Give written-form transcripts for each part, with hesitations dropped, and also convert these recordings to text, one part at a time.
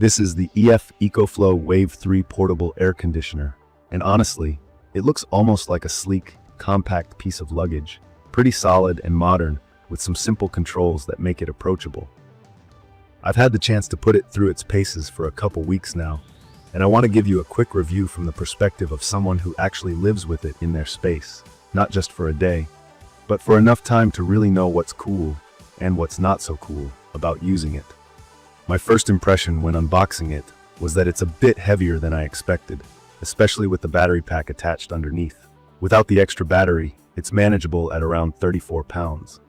This is the EF EcoFlow Wave 3 portable air conditioner, and honestly, it looks almost like a sleek, compact piece of luggage, pretty solid and modern, with some simple controls that make it approachable. I've had the chance to put it through its paces for a couple weeks now, and I want to give you a quick review from the perspective of someone who actually lives with it in their space, not just for a day, but for enough time to really know what's cool and what's not so cool about using it. My first impression when unboxing it was that it's a bit heavier than I expected, especially with the battery pack attached underneath. Without the extra battery, it's manageable at around 34 pounds.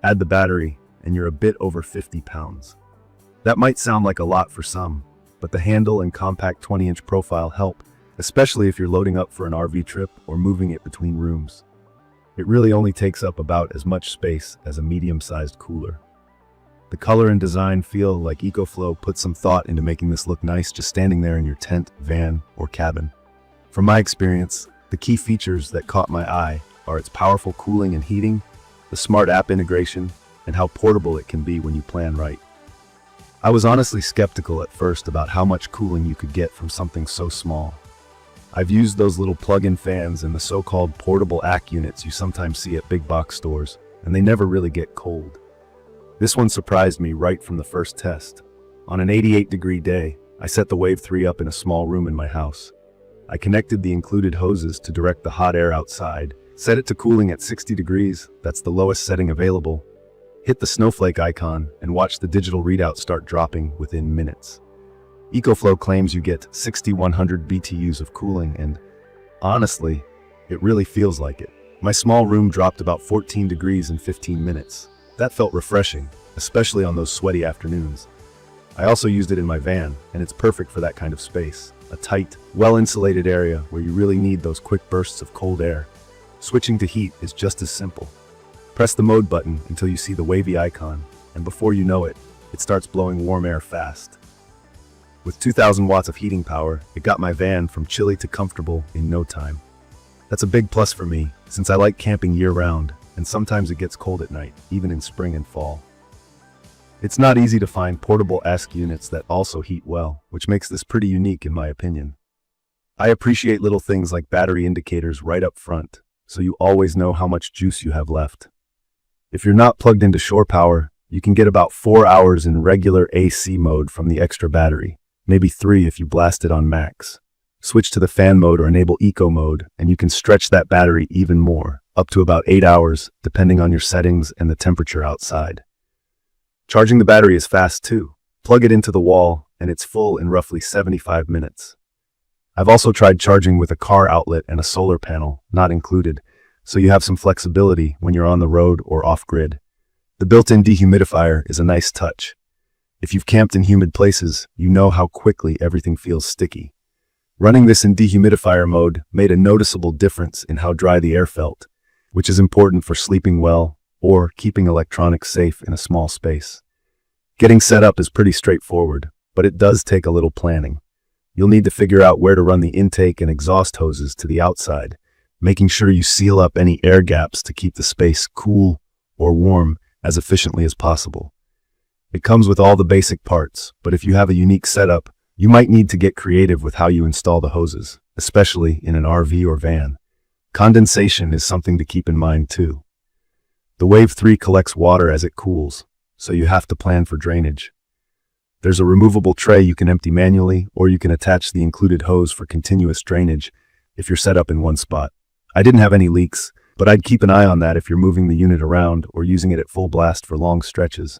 Add the battery, and you're a bit over 50 pounds. That might sound like a lot for some, but the handle and compact 20-inch profile help, especially if you're loading up for an RV trip or moving it between rooms. It really only takes up about as much space as a medium-sized cooler. The color and design feel like EcoFlow put some thought into making this look nice just standing there in your tent, van, or cabin. From my experience, the key features that caught my eye are its powerful cooling and heating, the smart app integration, and how portable it can be when you plan right. I was honestly skeptical at first about how much cooling you could get from something so small. I've used those little plug-in fans and the so-called portable AC units you sometimes see at big box stores, and they never really get cold. This one surprised me right from the first test. On an 88-degree day, I set the Wave 3 up in a small room in my house. I connected the included hoses to direct the hot air outside, set it to cooling at 60 degrees, that's the lowest setting available, hit the snowflake icon, and watch the digital readout start dropping within minutes. EcoFlow claims you get 6,100 BTUs of cooling, and honestly, it really feels like it. My small room dropped about 14 degrees in 15 minutes. That felt refreshing, especially on those sweaty afternoons. I also used it in my van, and it's perfect for that kind of space. A tight, well-insulated area where you really need those quick bursts of cold air. Switching to heat is just as simple. Press the mode button until you see the wavy icon, and before you know it, it starts blowing warm air fast. With 2,000 watts of heating power, it got my van from chilly to comfortable in no time. That's a big plus for me, since I like camping year-round, and sometimes it gets cold at night, even in spring and fall. It's not easy to find portable AC units that also heat well, which makes this pretty unique in my opinion. I appreciate little things like battery indicators right up front, so you always know how much juice you have left. If you're not plugged into shore power, you can get about 4 hours in regular AC mode from the extra battery, maybe 3 if you blast it on max. Switch to the fan mode or enable eco mode, and you can stretch that battery even more, up to about 8 hours, depending on your settings and the temperature outside. Charging the battery is fast too. Plug it into the wall, and it's full in roughly 75 minutes. I've also tried charging with a car outlet and a solar panel, not included, so you have some flexibility when you're on the road or off-grid. The built-in dehumidifier is a nice touch. If you've camped in humid places, you know how quickly everything feels sticky. Running this in dehumidifier mode made a noticeable difference in how dry the air felt, which is important for sleeping well or keeping electronics safe in a small space. Getting set up is pretty straightforward, but it does take a little planning. You'll need to figure out where to run the intake and exhaust hoses to the outside, making sure you seal up any air gaps to keep the space cool or warm as efficiently as possible. It comes with all the basic parts, but if you have a unique setup, you might need to get creative with how you install the hoses, especially in an RV or van. Condensation is something to keep in mind too. The Wave 3 collects water as it cools, so you have to plan for drainage. There's a removable tray you can empty manually, or you can attach the included hose for continuous drainage if you're set up in one spot. I didn't have any leaks, but I'd keep an eye on that if you're moving the unit around or using it at full blast for long stretches.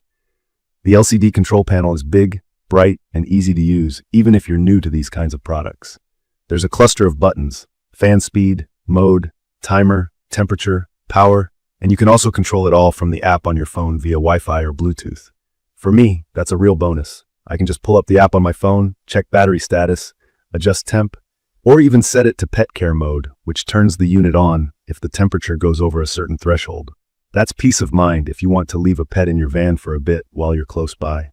The LCD control panel is big, bright, and easy to use, even if you're new to these kinds of products. There's a cluster of buttons: fan speed, mode, timer, temperature, power, and you can also control it all from the app on your phone via Wi-Fi or Bluetooth. For me, that's a real bonus. I can just pull up the app on my phone, check battery status, adjust temp, or even set it to pet care mode, which turns the unit on if the temperature goes over a certain threshold. That's peace of mind if you want to leave a pet in your van for a bit while you're close by.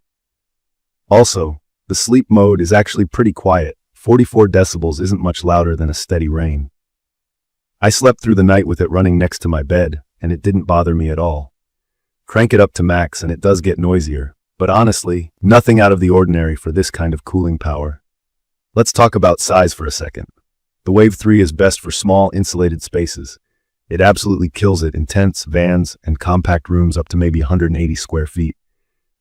Also, the sleep mode is actually pretty quiet. 44 decibels isn't much louder than a steady rain. I slept through the night with it running next to my bed, and it didn't bother me at all. Crank it up to max and it does get noisier, But honestly, nothing out of the ordinary for this kind of cooling power. Let's talk about size for a second. The Wave 3 is best for small, insulated spaces. It absolutely kills it in tents, vans, and compact rooms up to maybe 180 square feet.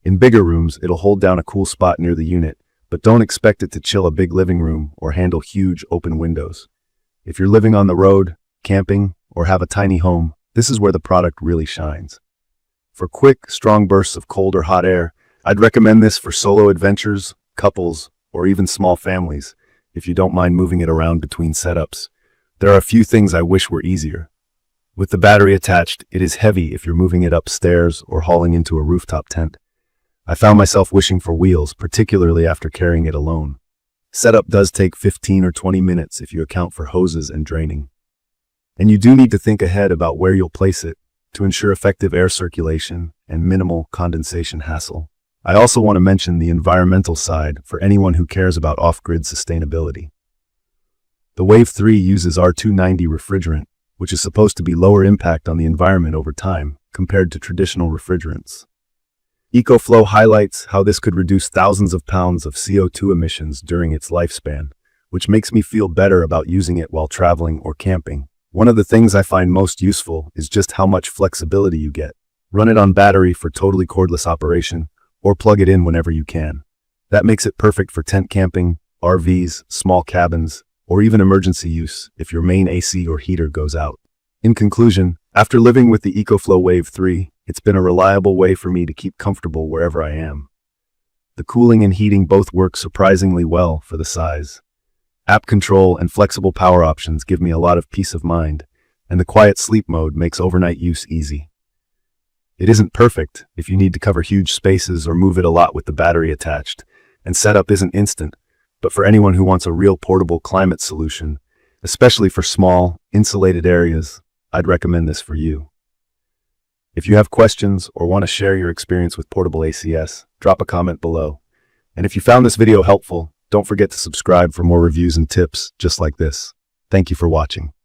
In bigger rooms, it'll hold down a cool spot near the unit, but don't expect it to chill a big living room or handle huge open windows. If you're living on the road, camping, or have a tiny home, this is where the product really shines. For quick, strong bursts of cold or hot air, I'd recommend this for solo adventures, couples, or even small families, if you don't mind moving it around between setups. There are a few things I wish were easier. With the battery attached, it is heavy if you're moving it upstairs or hauling into a rooftop tent. I found myself wishing for wheels, particularly after carrying it alone. Setup does take 15 or 20 minutes if you account for hoses and draining. And you do need to think ahead about where you'll place it to ensure effective air circulation and minimal condensation hassle. I also want to mention the environmental side for anyone who cares about off-grid sustainability. The Wave 3 uses R290 refrigerant, which is supposed to be lower impact on the environment over time compared to traditional refrigerants. EcoFlow highlights how this could reduce thousands of pounds of CO2 emissions during its lifespan, which makes me feel better about using it while traveling or camping. One of the things I find most useful is just how much flexibility you get. Run it on battery for totally cordless operation, or plug it in whenever you can. That makes it perfect for tent camping, RVs, small cabins, or even emergency use if your main AC or heater goes out. In conclusion, after living with the EcoFlow Wave 3, it's been a reliable way for me to keep comfortable wherever I am. The cooling and heating both work surprisingly well for the size. App control and flexible power options give me a lot of peace of mind, and the quiet sleep mode makes overnight use easy. It isn't perfect if you need to cover huge spaces or move it a lot with the battery attached, and setup isn't instant, but for anyone who wants a real portable climate solution, especially for small, insulated areas, I'd recommend this for you. If you have questions or want to share your experience with portable ACS, drop a comment below. And if you found this video helpful, don't forget to subscribe for more reviews and tips just like this. Thank you for watching.